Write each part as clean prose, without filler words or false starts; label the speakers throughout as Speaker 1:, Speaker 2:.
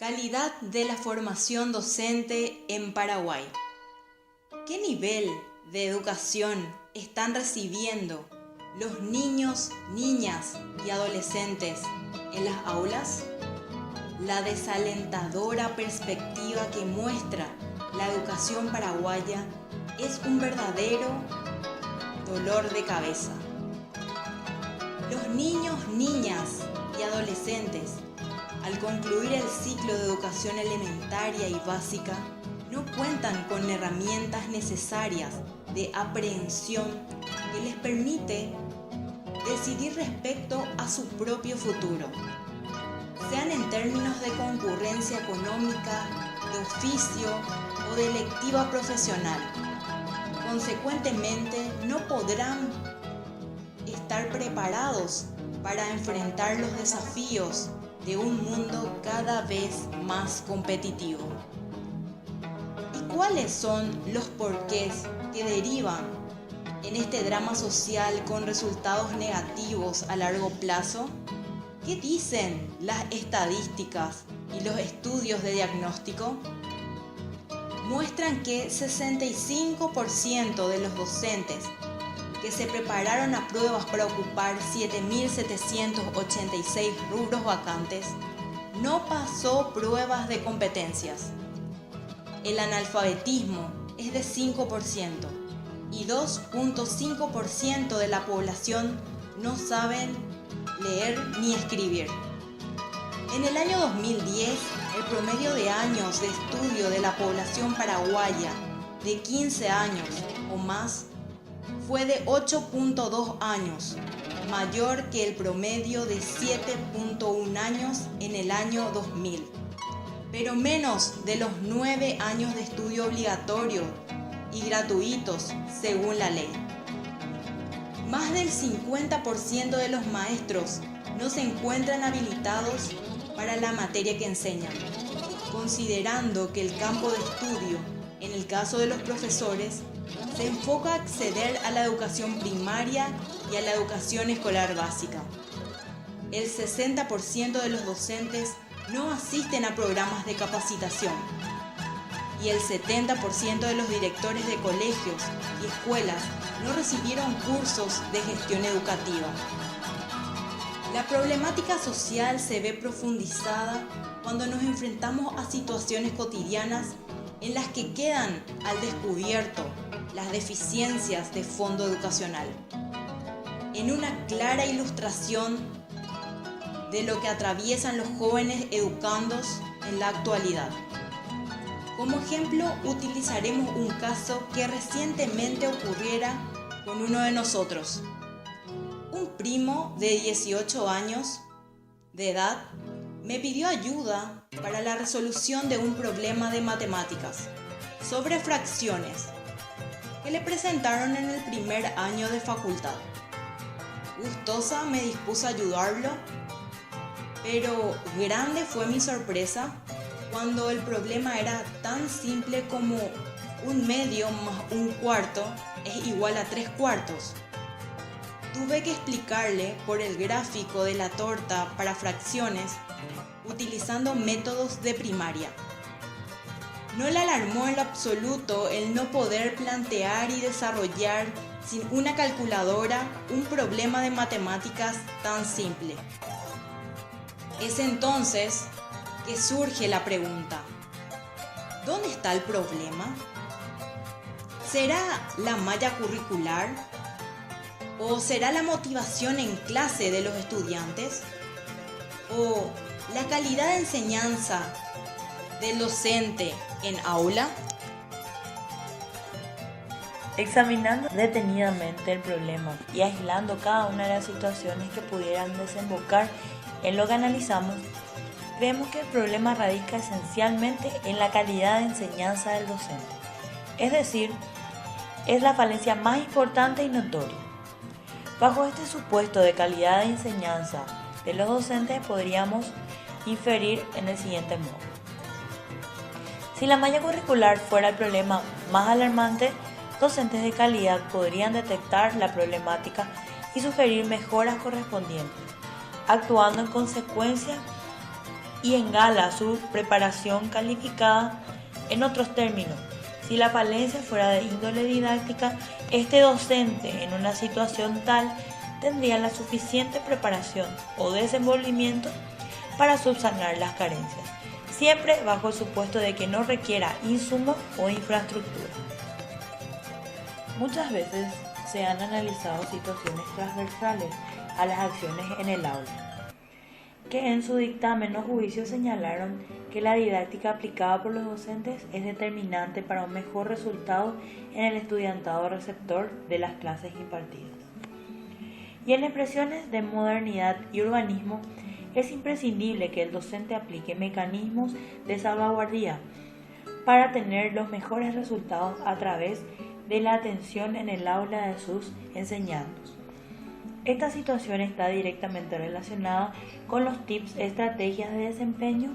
Speaker 1: Calidad de la formación docente en Paraguay. ¿Qué nivel de educación están recibiendo los niños, niñas y adolescentes en las aulas? La desalentadora perspectiva que muestra la educación paraguaya es un verdadero dolor de cabeza. Los niños, niñas y adolescentes, al concluir el ciclo de educación elementaria y básica, no cuentan con herramientas necesarias de aprehensión que les permite decidir respecto a su propio futuro, sean en términos de concurrencia económica, de oficio o de electiva profesional. Consecuentemente, no podrán estar preparados para enfrentar los desafíos de un mundo cada vez más competitivo. ¿Y cuáles son los porqués que derivan en este drama social con resultados negativos a largo plazo? ¿Qué dicen las estadísticas y los estudios de diagnóstico? Muestran que 65% de los docentes que se prepararon a pruebas para ocupar 7.786 rubros vacantes, no pasó pruebas de competencias. El analfabetismo es de 5% y 2.5% de la población no saben leer ni escribir. En el año 2010, el promedio de años de estudio de la población paraguaya de 15 años o más fue de 8.2 años, mayor que el promedio de 7.1 años en el año 2000, pero menos de los 9 años de estudio obligatorio y gratuitos según la ley. Más del 50% de los maestros no se encuentran habilitados para la materia que enseñan, considerando que el campo de estudio, en el caso de los profesores, se enfoca a acceder a la educación primaria y a la educación escolar básica. El 60% de los docentes no asisten a programas de capacitación y el 70% de los directores de colegios y escuelas no recibieron cursos de gestión educativa. La problemática social se ve profundizada cuando nos enfrentamos a situaciones cotidianas en las que quedan al descubierto las deficiencias de fondo educacional, en una clara ilustración de lo que atraviesan los jóvenes educandos en la actualidad. Como ejemplo, utilizaremos un caso que recientemente ocurriera con uno de nosotros. Un primo de 18 años de edad me pidió ayuda para la resolución de un problema de matemáticas sobre fracciones que le presentaron en el primer año de facultad. Gustosa me dispuso a ayudarlo, pero grande fue mi sorpresa cuando el problema era tan simple como 1/2 más 1/4 es igual a 3/4. Tuve que explicarle por el gráfico de la torta para fracciones utilizando métodos de primaria. No le alarmó en lo absoluto el no poder plantear y desarrollar sin una calculadora un problema de matemáticas tan simple. Es entonces que surge la pregunta: ¿dónde está el problema? ¿Será la malla curricular? ¿O será la motivación en clase de los estudiantes? ¿O la calidad de enseñanza del docente en aula?
Speaker 2: Examinando detenidamente el problema y aislando cada una de las situaciones que pudieran desembocar en lo que analizamos, creemos que el problema radica esencialmente en la calidad de enseñanza del docente, es decir, es la falencia más importante y notoria. Bajo este supuesto de calidad de enseñanza de los docentes podríamos inferir en el siguiente modo. Si la malla curricular fuera el problema más alarmante, docentes de calidad podrían detectar la problemática y sugerir mejoras correspondientes, actuando en consecuencia y engala su preparación calificada. En otros términos, si la falencia fuera de índole didáctica, este docente en una situación tal tendría la suficiente preparación o desenvolvimiento para subsanar las carencias, siempre bajo el supuesto de que no requiera insumos o infraestructura. Muchas veces se han analizado situaciones transversales a las acciones en el aula, que en su dictamen o juicio señalaron que la didáctica aplicada por los docentes es determinante para un mejor resultado en el estudiantado receptor de las clases impartidas. Y en expresiones de modernidad y urbanismo, es imprescindible que el docente aplique mecanismos de salvaguardia para tener los mejores resultados a través de la atención en el aula de sus enseñandos. Esta situación está directamente relacionada con los tips, estrategias de desempeño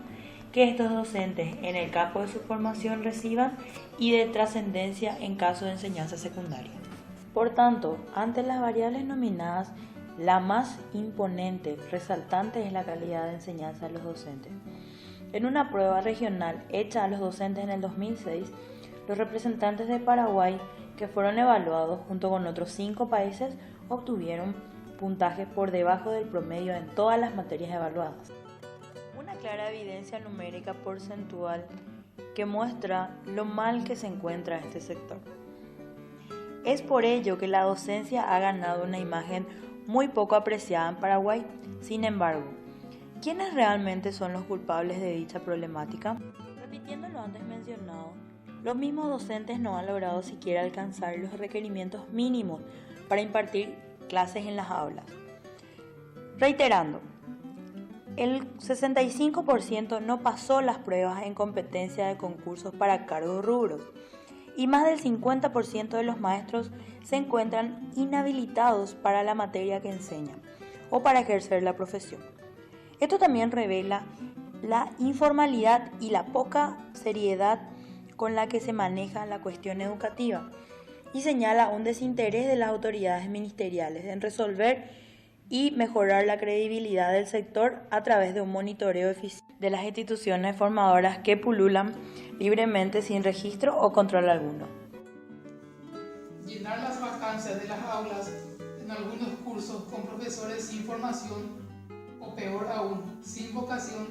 Speaker 2: que estos docentes en el campo de su formación reciban y de trascendencia en caso de enseñanza secundaria. Por tanto, ante las variables nominadas, la más imponente, resaltante es la calidad de enseñanza de los docentes. En una prueba regional hecha a los docentes en el 2006, los representantes de Paraguay, que fueron evaluados junto con otros 5 países, obtuvieron puntajes por debajo del promedio en todas las materias evaluadas. Una clara evidencia numérica porcentual que muestra lo mal que se encuentra este sector. Es por ello que la docencia ha ganado una imagen muy poco apreciada en Paraguay. Sin embargo, ¿quiénes realmente son los culpables de dicha problemática? Repitiendo lo antes mencionado, los mismos docentes no han logrado siquiera alcanzar los requerimientos mínimos para impartir clases en las aulas. Reiterando, el 65% no pasó las pruebas en competencia de concursos para cargos rubros y más del 50% de los maestros se encuentran inhabilitados para la materia que enseñan o para ejercer la profesión. Esto también revela la informalidad y la poca seriedad con la que se maneja la cuestión educativa y señala un desinterés de las autoridades ministeriales en resolver y mejorar la credibilidad del sector a través de un monitoreo eficiente de las instituciones formadoras que pululan libremente sin registro o control alguno.
Speaker 3: Llenar las vacancias de las aulas en algunos cursos con profesores sin formación o peor aún, sin vocación,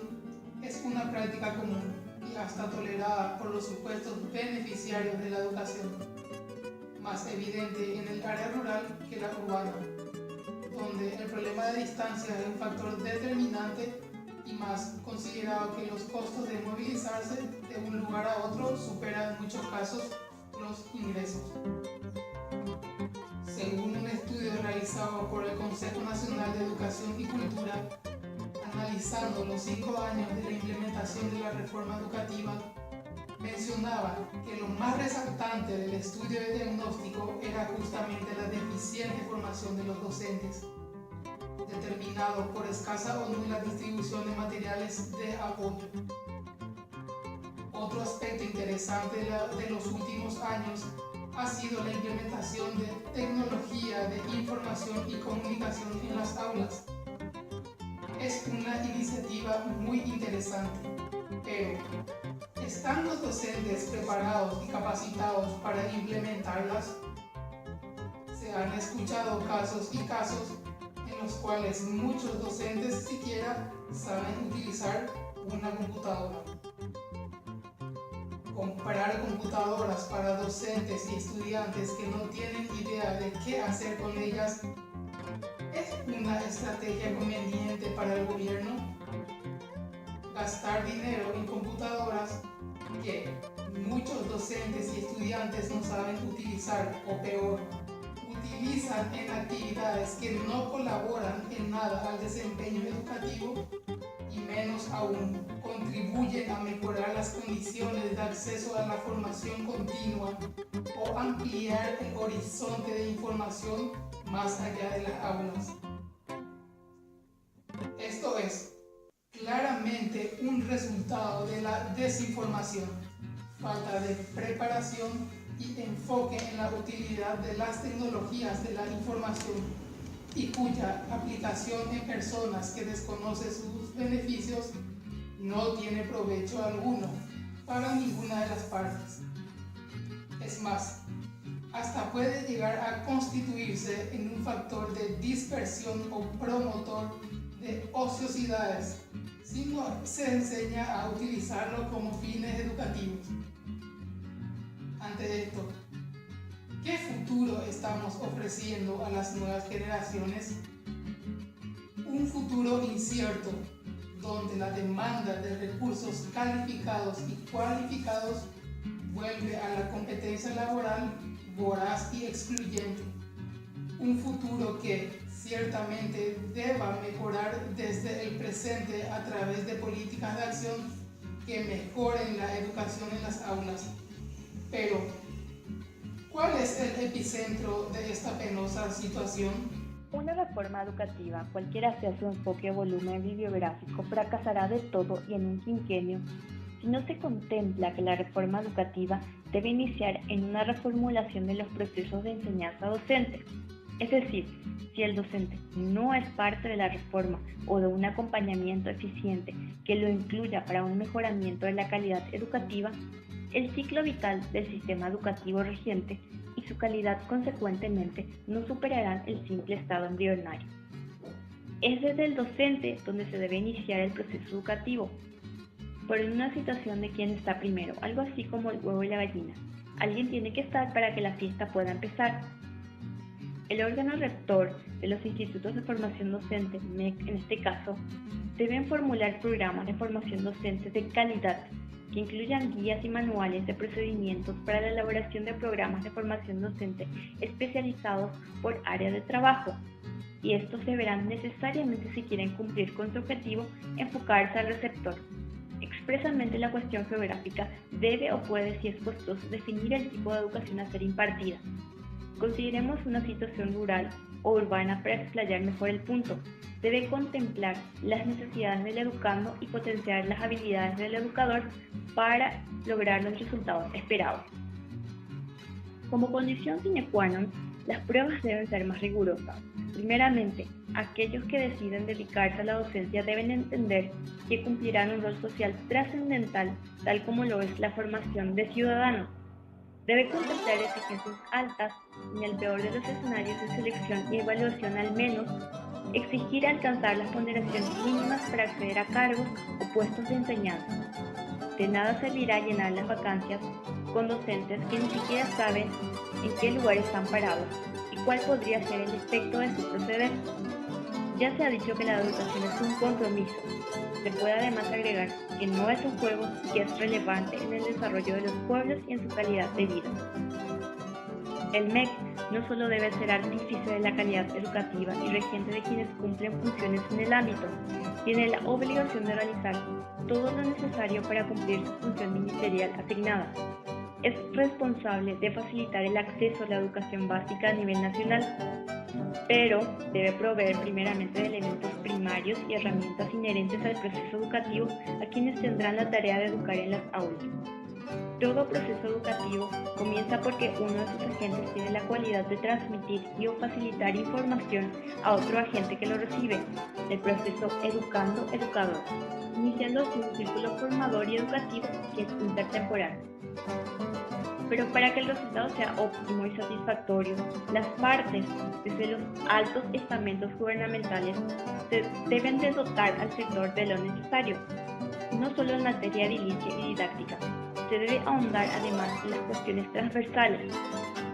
Speaker 3: es una práctica común y hasta tolerada por los supuestos beneficiarios de la educación, más evidente en el área rural que la urbana, donde el problema de distancia es un factor determinante y más considerado que los costos de movilizarse de un lugar a otro superan en muchos casos los ingresos. Según un estudio realizado por el Consejo Nacional de Educación y Cultura, analizando los 5 años de la implementación de la reforma educativa, mencionaba que lo más resaltante del estudio de diagnóstico era justamente la deficiente formación de los docentes, determinado por escasa o nula distribución de materiales de apoyo. Otro aspecto interesante de los últimos años ha sido la implementación de tecnología de información y comunicación en las aulas. Es una iniciativa muy interesante, pero ¿están los docentes preparados y capacitados para implementarlas? Se han escuchado casos en los cuales muchos docentes siquiera saben utilizar una computadora. Comprar computadoras para docentes y estudiantes que no tienen idea de qué hacer con ellas ¿es una estrategia conveniente para el gobierno? Gastar dinero en computadoras que muchos docentes y estudiantes no saben utilizar o peor, utilizan en actividades que no colaboran en nada al desempeño educativo y menos aún contribuyen a mejorar las condiciones de acceso a la formación continua o ampliar el horizonte de información más allá de las aulas. Esto es claramente un resultado de la desinformación, falta de preparación y enfoque en la utilidad de las tecnologías de la información y cuya aplicación en personas que desconocen sus beneficios no tiene provecho alguno para ninguna de las partes. Es más, hasta puede llegar a constituirse en un factor de dispersión o promotor de ociosidades si no se enseña a utilizarlo como fines educativos. Ante esto, ¿qué futuro estamos ofreciendo a las nuevas generaciones? Un futuro incierto, donde la demanda de recursos calificados y cualificados vuelve a la competencia laboral voraz y excluyente. Un futuro que ciertamente deba mejorar desde el presente a través de políticas de acción que mejoren la educación en las aulas. Pero, ¿cuál es el epicentro de esta penosa situación?
Speaker 2: Una reforma educativa, cualquiera sea su enfoque o volumen bibliográfico, fracasará de todo y en un quinquenio si no se contempla que la reforma educativa debe iniciar en una reformulación de los procesos de enseñanza docente. Es decir, si el docente no es parte de la reforma o de un acompañamiento eficiente que lo incluya para un mejoramiento de la calidad educativa, el ciclo vital del sistema educativo vigente y su calidad consecuentemente no superarán el simple estado embrionario. Es desde el docente donde se debe iniciar el proceso educativo, pero en una situación de quién está primero, algo así como el huevo y la gallina. Alguien tiene que estar para que la fiesta pueda empezar. El órgano rector de los institutos de formación docente, MEC en este caso, deben formular programas de formación docente de calidad que incluyan guías y manuales de procedimientos para la elaboración de programas de formación docente especializados por área de trabajo, y estos deberán necesariamente, si quieren cumplir con su objetivo, enfocarse al receptor. Expresamente la cuestión geográfica debe o puede, si es costoso, definir el tipo de educación a ser impartida. Consideremos una situación rural o urbana para explayar mejor el punto. Debe contemplar las necesidades del educando y potenciar las habilidades del educador para lograr los resultados esperados. Como condición sine qua non, las pruebas deben ser más rigurosas. Primeramente, aquellos que deciden dedicarse a la docencia deben entender que cumplirán un rol social trascendental, tal como lo es la formación de ciudadanos. Debe contemplar exigencias altas y, en el peor de los escenarios de selección y evaluación, al menos exigir alcanzar las ponderaciones mínimas para acceder a cargos o puestos de enseñanza. De nada servirá llenar las vacancias con docentes que ni siquiera saben en qué lugar están parados y cuál podría ser el efecto de su proceder. Ya se ha dicho que la educación es un compromiso. Se puede además agregar que no es un juego y que es relevante en el desarrollo de los pueblos y en su calidad de vida. El MEC no solo debe ser artífice de la calidad educativa y regente de quienes cumplen funciones en el ámbito, tiene la obligación de realizar todo lo necesario para cumplir su función ministerial asignada. Es responsable de facilitar el acceso a la educación básica a nivel nacional, pero debe proveer primeramente de elementos primarios y herramientas inherentes al proceso educativo a quienes tendrán la tarea de educar en las aulas. Todo proceso educativo comienza porque uno de sus agentes tiene la cualidad de transmitir y o facilitar información a otro agente que lo recibe, el proceso educando-educador, iniciando así un círculo formador y educativo que es intertemporal. Pero para que el resultado sea óptimo y satisfactorio, las partes, desde los altos estamentos gubernamentales, deben de dotar al sector de lo necesario, no solo en materia edilicia y didáctica. Se debe ahondar además en las cuestiones transversales.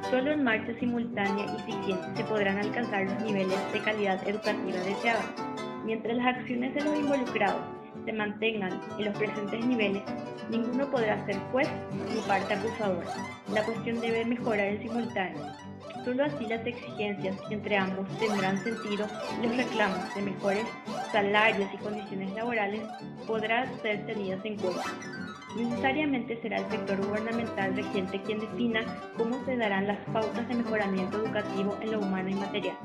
Speaker 2: Solo en marcha simultánea y eficiente se podrán alcanzar los niveles de calidad educativa deseados. Mientras las acciones de los involucrados se mantengan en los presentes niveles, ninguno podrá ser juez ni parte acusadora. La cuestión debe mejorar en simultáneo. Solo así las exigencias entre ambos tendrán sentido y los reclamos de mejores salarios y condiciones laborales podrán ser tenidas en cuenta. Necesariamente será el sector gubernamental regente quien defina cómo se darán las pautas de mejoramiento educativo en lo humano y material.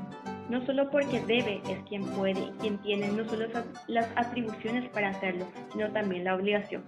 Speaker 2: No solo porque debe, es quien puede y quien tiene no solo las atribuciones para hacerlo, sino también la obligación.